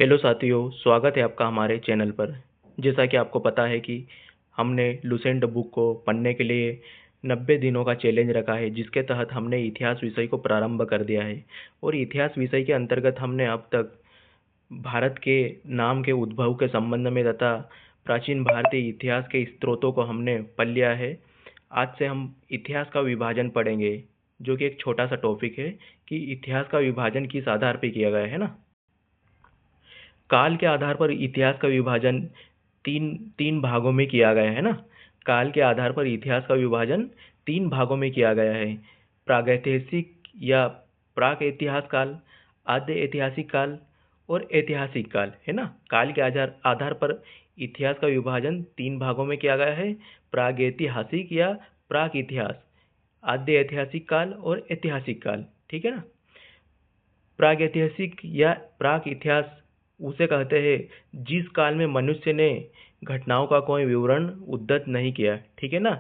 Hello साथियों, स्वागत है आपका हमारे चैनल पर। जैसा कि आपको पता है कि हमने लुसेंट बुक को पढ़ने के लिए 90 दिनों का चैलेंज रखा है, जिसके तहत हमने इतिहास विषय को प्रारंभ कर दिया है। और इतिहास विषय के अंतर्गत हमने अब तक भारत के नाम के उद्भव के संबंध में तथा प्राचीन भारतीय इतिहास के स्रोतों को हमने पढ़ लिया है। आज से हम इतिहास का विभाजन पढ़ेंगे, जो कि एक छोटा सा टॉपिक है कि इतिहास का विभाजन किस आधार पर किया गया है ना। काल के आधार पर इतिहास का विभाजन तीन तीन भागों में किया गया है ना। काल के आधार पर इतिहास का विभाजन तीन भागों में किया गया है। प्रागैतिहासिक या प्राक ऐतिहासिक काल, आद्य ऐतिहासिक काल और ऐतिहासिक काल है ना। काल के आधार पर इतिहास का विभाजन तीन भागों में किया गया है। प्रागैतिहासिक या प्राक इतिहास, आद्य ऐतिहासिक काल और ऐतिहासिक काल, ठीक है ना। प्रागैतिहासिक या प्राक इतिहास उसे कहते हैं जिस काल में मनुष्य ने घटनाओं का कोई विवरण उद्धृत नहीं किया, ठीक है ना।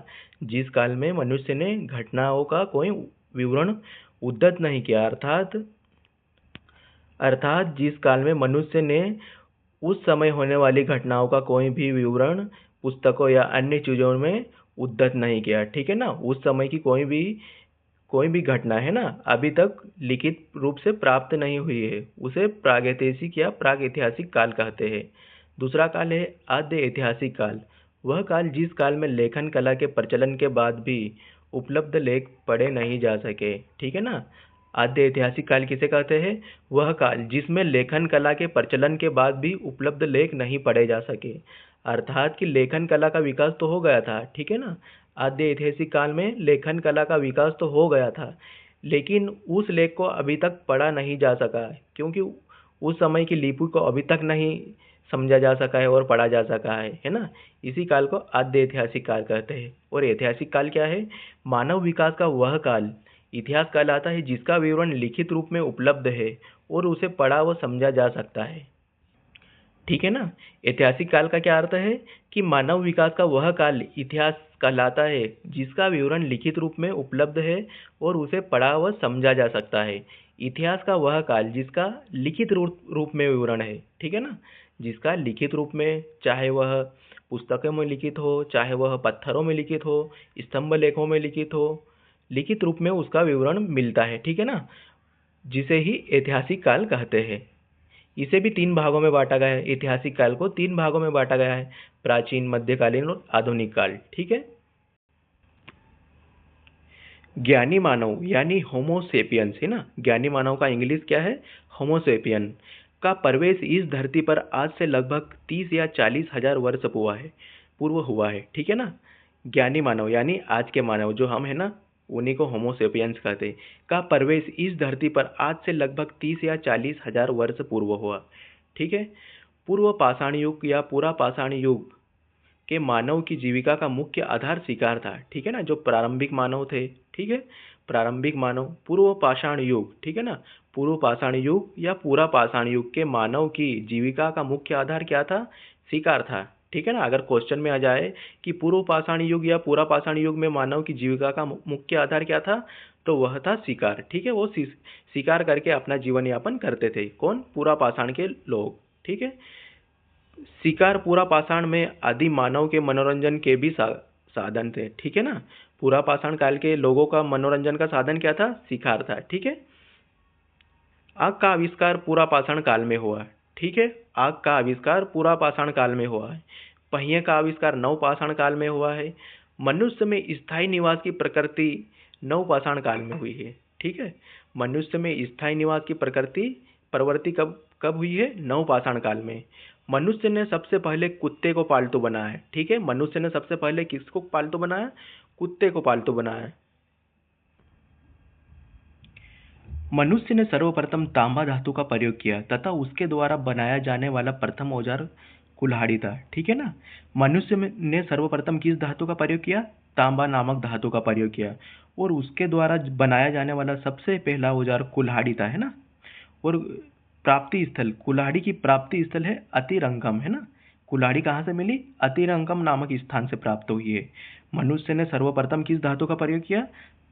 जिस काल में मनुष्य ने घटनाओं का कोई विवरण उद्धृत नहीं किया, अर्थात जिस काल में मनुष्य ने उस समय होने वाली घटनाओं का कोई भी विवरण पुस्तकों या अन्य चीजों में उद्धृत नहीं किया, ठीक है ना। उस समय की कोई भी घटना है ना, अभी तक लिखित रूप से प्राप्त नहीं हुई है, उसे प्रागैतिहासिक या प्रागैतिहासिक काल कहते हैं। दूसरा काल है आद्य ऐतिहासिक काल। वह काल जिस काल में लेखन कला के प्रचलन के बाद भी उपलब्ध लेख पढ़े नहीं जा सके, ठीक है ना। आद्य ऐतिहासिक काल किसे कहते हैं? वह काल जिसमें लेखन कला के प्रचलन के बाद भी उपलब्ध लेख नहीं पढ़े जा सके, अर्थात कि लेखन कला का विकास तो हो गया था, ठीक है ना। आद्य ऐतिहासिक काल में लेखन कला का विकास तो हो गया था, लेकिन उस लेख को अभी तक पढ़ा नहीं जा सका, क्योंकि उस समय की लिपि को अभी तक नहीं समझा जा सका है और पढ़ा जा सका है ना। इसी काल को आद्य ऐतिहासिक काल कहते हैं। और ऐतिहासिक काल क्या है? मानव विकास का वह काल इतिहास कहलाता है जिसका विवरण लिखित रूप में उपलब्ध है और उसे पढ़ा व समझा जा सकता है, ठीक है ना। ऐतिहासिक काल का क्या अर्थ है कि मानव विकास का वह काल इतिहास कहलाता है जिसका विवरण लिखित रूप में उपलब्ध है और उसे पढ़ा व समझा जा सकता है। इतिहास का वह काल जिसका लिखित रूप में विवरण है, ठीक है ना। जिसका लिखित रूप में, चाहे वह पुस्तकों में लिखित हो, चाहे वह पत्थरों में लिखित हो, स्तंभ लेखों में लिखित हो, लिखित रूप में उसका विवरण मिलता है, ठीक है ना, जिसे ही ऐतिहासिक काल कहते हैं। इसे भी तीन भागों में बांटा गया है। ऐतिहासिक काल को तीन भागों में बांटा गया है, प्राचीन, मध्यकालीन और आधुनिक काल, ठीक है। ज्ञानी मानव यानी होमोसेपियंस है ना। ज्ञानी मानव का इंग्लिश क्या है? होमोसेपियन का प्रवेश इस धरती पर आज से लगभग 30 या 40 हजार वर्ष पूर्व हुआ है, ठीक है ना। ज्ञानी मानव यानी आज के मानव जो हम है ना, उन्हीं को होमोसेपियंस कहते हैं, का प्रवेश इस धरती पर आज से लगभग 30 या 40 हजार वर्ष पूर्व हुआ, ठीक है। पूर्व पाषाण युग या पूरा पाषाण युग के मानव की जीविका का मुख्य आधार शिकार था, ठीक है ना। जो प्रारंभिक मानव थे, ठीक है, प्रारंभिक मानव, पूर्व पाषाण युग, ठीक है ना। पूर्व पाषाण युग या पूरा पाषाण युग के मानव की जीविका का मुख्य आधार क्या था? शिकार था, ठीक है ना। अगर क्वेश्चन में आ जाए कि पूर्व पाषाण युग या पूरा पाषाण युग में मानव की जीविका का मुख्य आधार क्या था, तो वह था शिकार, ठीक है। वो शिकार करके अपना जीवन यापन करते थे। कौन? पूरा पाषाण के लोग, ठीक है। शिकार पूरा पाषाण में आदि मानव के मनोरंजन के भी साधन थे, ठीक है ना। पूरा पाषाण काल के लोगों का मनोरंजन का साधन क्या था? शिकार था, ठीक है। आग का आविष्कार पूरा पाषाण काल में हुआ, ठीक है। आग का आविष्कार पूरा पाषाण काल में हुआ है। पहिए का आविष्कार नव पाषाण काल में हुआ है। मनुष्य में स्थायी निवास की प्रकृति नव पाषाण काल में हुई है, ठीक है। मनुष्य में स्थायी निवास की प्रवृत्ति कब कब हुई है? नव पाषाण काल में। मनुष्य ने सबसे पहले कुत्ते को पालतू बनाया, ठीक है। मनुष्य ने सबसे पहले किसको पालतू बनाया? कुत्ते को पालतू बनाया। मनुष्य ने सर्वप्रथम तांबा धातु का प्रयोग किया तथा उसके द्वारा बनाया जाने वाला प्रथम औजार कुल्हाड़ी था, ठीक है ना। मनुष्य ने सर्वप्रथम किस धातु का प्रयोग किया? तांबा नामक धातु का प्रयोग किया और उसके द्वारा बनाया जाने वाला सबसे पहला औजार कुल्हाड़ी था, है ना। और प्राप्ति स्थल, कुल्हाड़ी की प्राप्ति स्थल है अतिरंगम, है ना। कुल्हाड़ी कहाँ से मिली? अतिरंगम नामक स्थान से प्राप्त हुई है। मनुष्य ने सर्वप्रथम किस धातु का प्रयोग किया?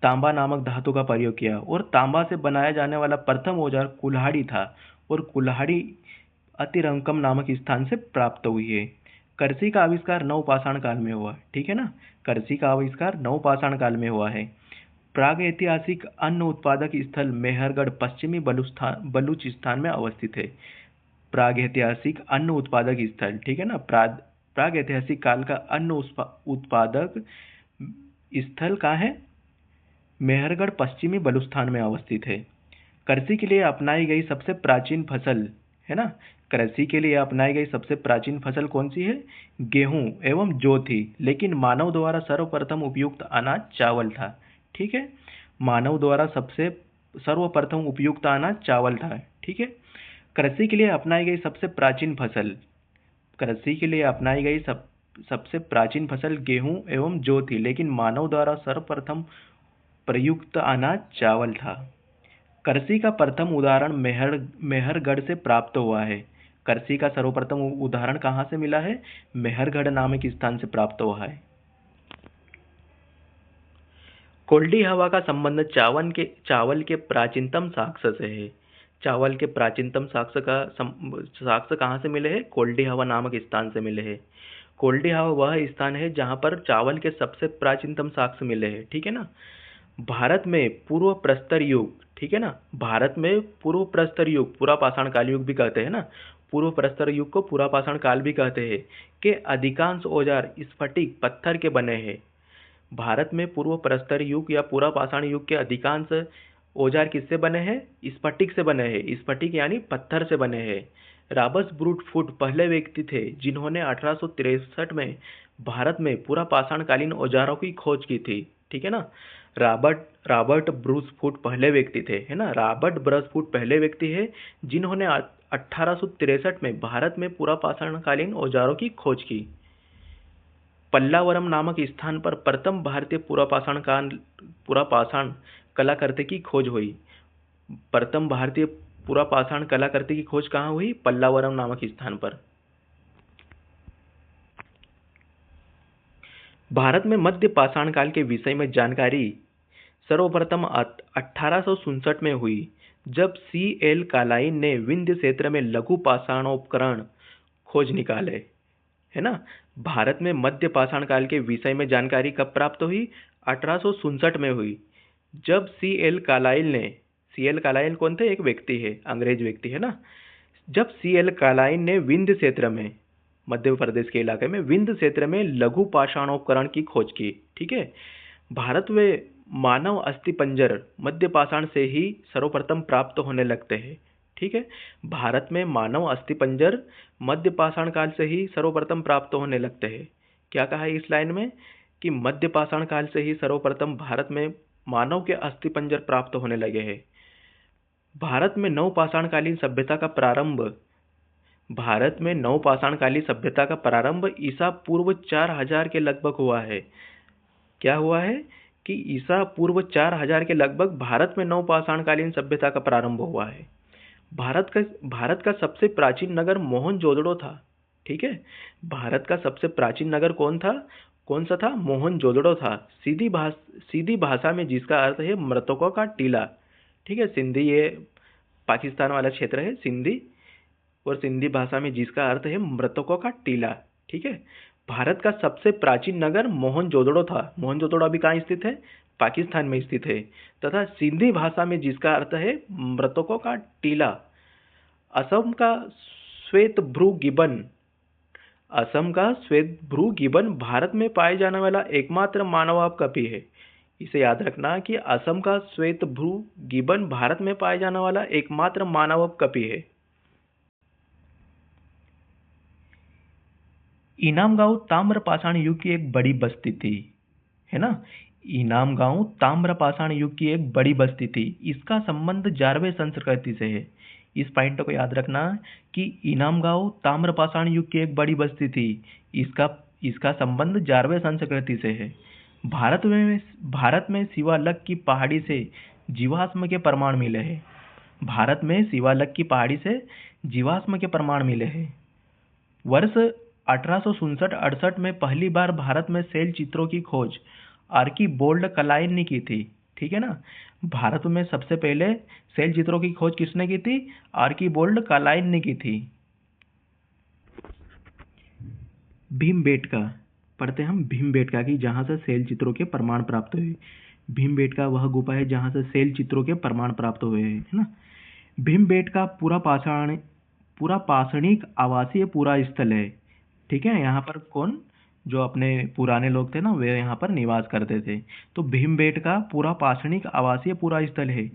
तांबा नामक धातु का प्रयोग किया और तांबा से बनाया जाने वाला प्रथम औजार कुल्हाड़ी था। और कुल्हाड़ी अतिरंकम नामक स्थान से प्राप्त हुई है। करसी का आविष्कार नवपाषाण काल में हुआ, ठीक है ना। करसी का आविष्कार नवपाषाण काल में हुआ है। प्राग ऐतिहासिक अन्न उत्पादक स्थल मेहरगढ़ पश्चिमी बलूचिस्तान में अवस्थित है। प्राग ऐतिहासिक अन्न उत्पादक स्थल, ठीक है ना। प्राग ऐतिहासिक काल का अन्न उत्पादक स्थल कहाँ है? मेहरगढ़ पश्चिमी बलूचिस्तान में अवस्थित है। कृषि के लिए अपनाई गई सबसे प्राचीन फसल, है ना, कृषि के लिए अपनाई गई सबसे प्राचीन फसल कौन सी है? गेहूं एवं जौ थी, लेकिन मानव द्वारा सर्वप्रथम उपयुक्त अनाज चावल था, ठीक है। मानव द्वारा सबसे सर्वप्रथम उपयुक्त अनाज चावल था, ठीक है। कृषि के लिए अपनाई गई सबसे प्राचीन फसल, कृषि के लिए अपनाई गई सबसे प्राचीन फसल गेहूं एवं जौ थी, लेकिन मानव द्वारा सर्वप्रथम प्रयुक्त अनाज चावल था। कृषि का प्रथम उदाहरण मेहरगढ़ से प्राप्त हुआ है। कृषि का सर्वप्रथम उदाहरण कहाँ से मिला है? मेहरगढ़ नामक स्थान से प्राप्त हुआ है। कोल्डी हवा का संबंध चावल के प्राचीनतम साक्ष्य से है। चावल के प्राचीनतम साक्ष्य कहाँ से मिले हैं? कोल्डी हवा नामक स्थान से मिले हैं। कोल्डी हवा वह स्थान है जहाँ पर चावल के सबसे प्राचीनतम साक्ष्य मिले हैं, ठीक है ना। भारत में पूर्व प्रस्तर युग, ठीक है ना, भारत में पूर्व प्रस्तर युग, पूरा पाषाण काल युग भी कहते हैं ना, पूर्व प्रस्तर युग को पूरा पाषाण काल भी कहते हैं, के अधिकांश औजार स्फटिक पत्थर के बने हैं। भारत में पूर्व प्रस्तर युग या पूरा पाषाण युग के अधिकांश औजार किससे बने हैं? स्फटिक से बने हैं। स्फटिक यानी पत्थर से बने हैं। रॉबर्ट ब्रूस फुट पहले व्यक्ति थे जिन्होंने 1863 में भारत में पूरा पाषाण कालीन औजारों की खोज की थी, ठीक है ना। रॉबर्ट ब्रूस फुट पहले व्यक्ति थे, है ना। रॉबर्ट ब्रूस फुट पहले व्यक्ति है जिन्होंने 1863 में भारत में पूरा पाषाण कालीन औजारों की खोज की। पल्लावरम नामक स्थान पर प्रथम भारतीय पूरा पाषाण कलाकृति की खोज हुई। प्रथम भारतीय पूरा पाषाण कलाकृति की खोज कहाँ हुई? पल्लावरम नामक स्थान पर। भारत में मध्य पाषाण काल के विषय में जानकारी सर्वप्रथम 1867 में हुई, जब C.L. कालाइन ने विंध्य क्षेत्र में लघु पाषाणोपकरण खोज निकाले, है ना। भारत में मध्य पाषाण काल के विषय में जानकारी कब प्राप्त हुई? 1867 में हुई, जब C.L. कालाइन कौन थे? एक व्यक्ति है, अंग्रेज व्यक्ति, है ना। जब C.L. कालाइन ने विंध्य क्षेत्र में, मध्य प्रदेश के इलाके में विंध्य क्षेत्र में लघु पाषाणोपकरण की खोज की, ठीक है। भारत में मानव अस्थिपंजर मध्य पाषाण से ही सर्वप्रथम प्राप्त होने लगते हैं, ठीक है। भारत में मानव अस्थिपंजर मध्य पाषाण काल से ही सर्वप्रथम प्राप्त होने लगते हैं। क्या कहा है इस लाइन में? कि मध्य पाषाण काल से ही सर्वप्रथम भारत में मानव के अस्थिपंजर प्राप्त होने लगे हैं। भारत में नवपाषाणकालीन सभ्यता का प्रारंभ भारत में नवपाषाणकालीन सभ्यता का प्रारंभ ईसा पूर्व 4000 के लगभग हुआ है। क्या हुआ है? कि ईसा पूर्व 4000 के लगभग भारत में नवपाषाणकालीन सभ्यता का प्रारंभ हुआ है। भारत का सबसे प्राचीन नगर मोहनजोदड़ो था, ठीक है। भारत का सबसे प्राचीन नगर कौन सा था? मोहनजोदड़ो था। सीधी भाषा में जिसका अर्थ है मृतकों का टीला, ठीक है। सिंधी ये पाकिस्तान वाला क्षेत्र है सिंधी, और सिंधी भाषा में जिसका अर्थ है मृतकों का टीला, ठीक है। भारत का सबसे प्राचीन नगर मोहनजोदड़ो था। मोहनजोदड़ो अभी कहाँ स्थित है? पाकिस्तान में स्थित है। तथा सिंधी भाषा में जिसका अर्थ है मृतकों का टीला। असम का श्वेतभ्रू गिबन भारत में पाए जाने वाला एकमात्र मानव कपि है। इसे याद रखना कि असम का श्वेतभ्रू गिबन भारत में पाए जाने वाला एकमात्र मानव कपि है। इनाम गांव ताम्रपाषाण युग की एक बड़ी बस्ती थी, है ना। इनाम गांव ताम्रपाषाण युग की एक बड़ी बस्ती थी। इसका संबंध जारवे संस्कृति से है। इस पॉइंट को याद रखना कि इनाम गांव ताम्रपाषाण युग की एक बड़ी बस्ती थी। इसका संबंध जारवे संस्कृति से है। भारत में शिवालक की पहाड़ी से जीवाश्म के प्रमाण मिले हैं। भारत में शिवालक की पहाड़ी से जीवाश्म के प्रमाण मिले हैं। वर्ष 1867-68 में पहली बार भारत में शैल चित्रों की खोज आर्कीबोल्ड कलाइन ने की थी, ठीक है ना। भारत में सबसे पहले शैल चित्रों की खोज किसने की थी? आर्कीबोल्ड कलाइन ने की थी। भीमबेटका पढ़ते हम भीमबेटका की, जहाँ से शैल चित्रों के प्रमाण प्राप्त हुए। भीमबेटका वह गुफा है जहाँ से शैल चित्रों के प्रमाण प्राप्त हुए हैं, है ना। भीमबेटका पूरा पाषाणिक आवासीय पूरा स्थल है। ठीक है, यहाँ पर कौन, जो अपने पुराने लोग थे ना, वे यहाँ पर निवास करते थे। तो भीमबेटका पूरा पाषाणिक आवासीय पूरा स्थल है।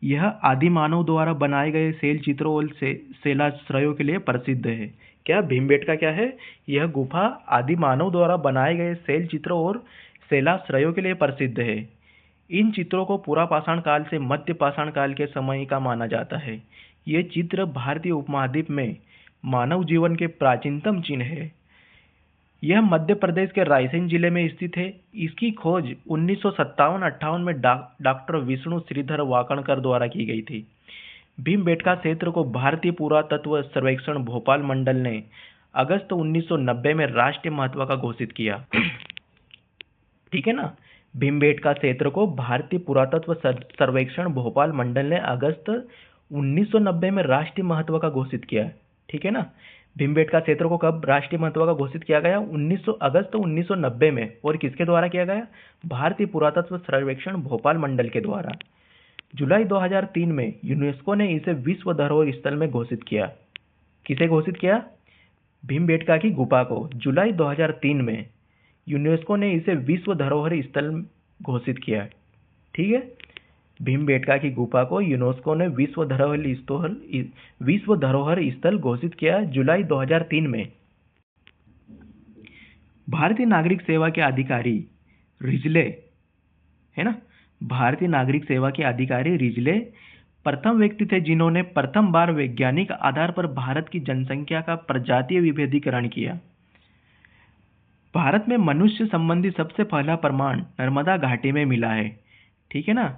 यह आदि मानव द्वारा बनाए गए शैल चित्रों और शैलाश्रयों के लिए प्रसिद्ध है। क्या भीमबेटका क्या है? यह गुफा आदि मानव द्वारा बनाए गए शैल चित्रों और शैलाश्रयों के लिए प्रसिद्ध है। इन चित्रों को पूरा पाषाण काल से मध्य पाषाण काल के समय का माना जाता है। ये चित्र भारतीय उपमहाद्वीप में मानव जीवन के प्राचीनतम चिन्ह है। यह मध्य प्रदेश के रायसेन जिले में स्थित है। इसकी खोज 1957-58 में डॉक्टर विष्णु श्रीधर वाकणकर द्वारा की गई थी। भीमबेटका क्षेत्र को भारतीय पुरातत्व सर्वेक्षण भोपाल मंडल ने अगस्त 1990 में राष्ट्रीय महत्व का घोषित किया। ठीक है ना। भीमबेटका क्षेत्र को भारतीय पुरातत्व सर्वेक्षण भोपाल मंडल ने अगस्त 1990 में राष्ट्रीय महत्व का घोषित किया। ठीक है ना। भीमबेटका क्षेत्र को कब राष्ट्रीय महत्व का घोषित किया गया? अगस्त 1990 में। और किसके द्वारा किया गया? भारतीय पुरातत्व सर्वेक्षण भोपाल मंडल के द्वारा। जुलाई 2003 में यूनेस्को ने इसे विश्व धरोहर स्थल में घोषित किया। किसे घोषित किया? भीमबेटका की गुफा को जुलाई 2003 में यूनेस्को ने इसे विश्व धरोहर स्थल घोषित किया। ठीक है, भीमबेटका की गुफा को यूनेस्को ने विश्व धरोहर स्थल घोषित किया जुलाई 2003 में। भारतीय नागरिक सेवा के अधिकारी रिजले, है ना, भारतीय नागरिक सेवा के अधिकारी रिजले प्रथम व्यक्ति थे जिन्होंने प्रथम बार वैज्ञानिक आधार पर भारत की जनसंख्या का प्रजातीय विभेदीकरण किया। भारत में मनुष्य संबंधी सबसे पहला प्रमाण नर्मदा घाटी में मिला है। ठीक है ना।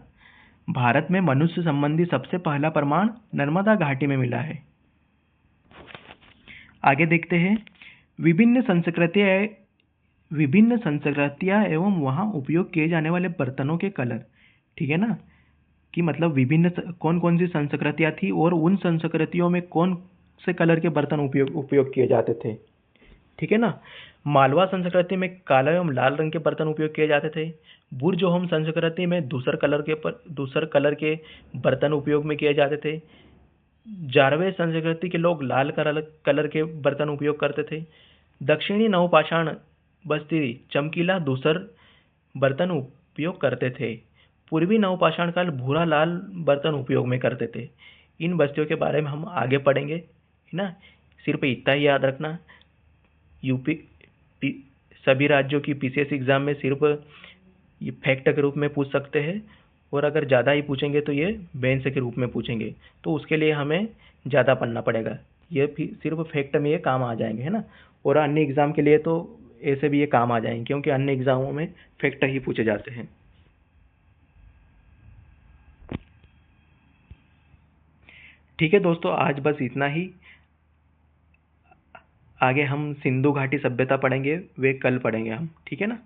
भारत में मनुष्य संबंधी सबसे पहला प्रमाण नर्मदा घाटी में मिला है। आगे देखते हैं, विभिन्न संस्कृतियां एवं वहां उपयोग किए जाने वाले बर्तनों के कलर। ठीक है ना, कि मतलब विभिन्न कौन कौन सी संस्कृतियां थी और उन संस्कृतियों में कौन से कलर के बर्तन उपयोग किए जाते थे। ठीक है ना। मालवा संस्कृति में काला एवं लाल रंग के बर्तन उपयोग किए जाते थे। बुर्जोहम संस्कृति में दूसर कलर के बर्तन उपयोग में किए जाते थे। जारवे संस्कृति के लोग लाल कलर के बर्तन उपयोग करते थे। दक्षिणी नवपाषाण बस्ती चमकीला दूसर बर्तन उपयोग करते थे। पूर्वी नवपाषाण काल भूरा लाल बर्तन उपयोग में करते थे। इन बस्तियों के बारे में हम आगे पढ़ेंगे, है ना। सिर्फ इतना ही याद रखना, सभी राज्यों की पीसीएस एग्जाम में सिर्फ ये फैक्ट के रूप में पूछ सकते हैं, और अगर ज़्यादा ही पूछेंगे तो ये बेंस के रूप में पूछेंगे, तो उसके लिए हमें ज़्यादा पढ़ना पड़ेगा। ये सिर्फ फैक्ट में ये काम आ जाएंगे, है ना। और अन्य एग्ज़ाम के लिए तो ऐसे भी ये काम आ जाएंगे, क्योंकि अन्य एग्ज़ामों में फैक्ट ही पूछे जाते हैं। ठीक है दोस्तों, आज बस इतना ही। आगे हम सिंधु घाटी सभ्यता पढ़ेंगे, वे कल पढ़ेंगे हम। ठीक है ना।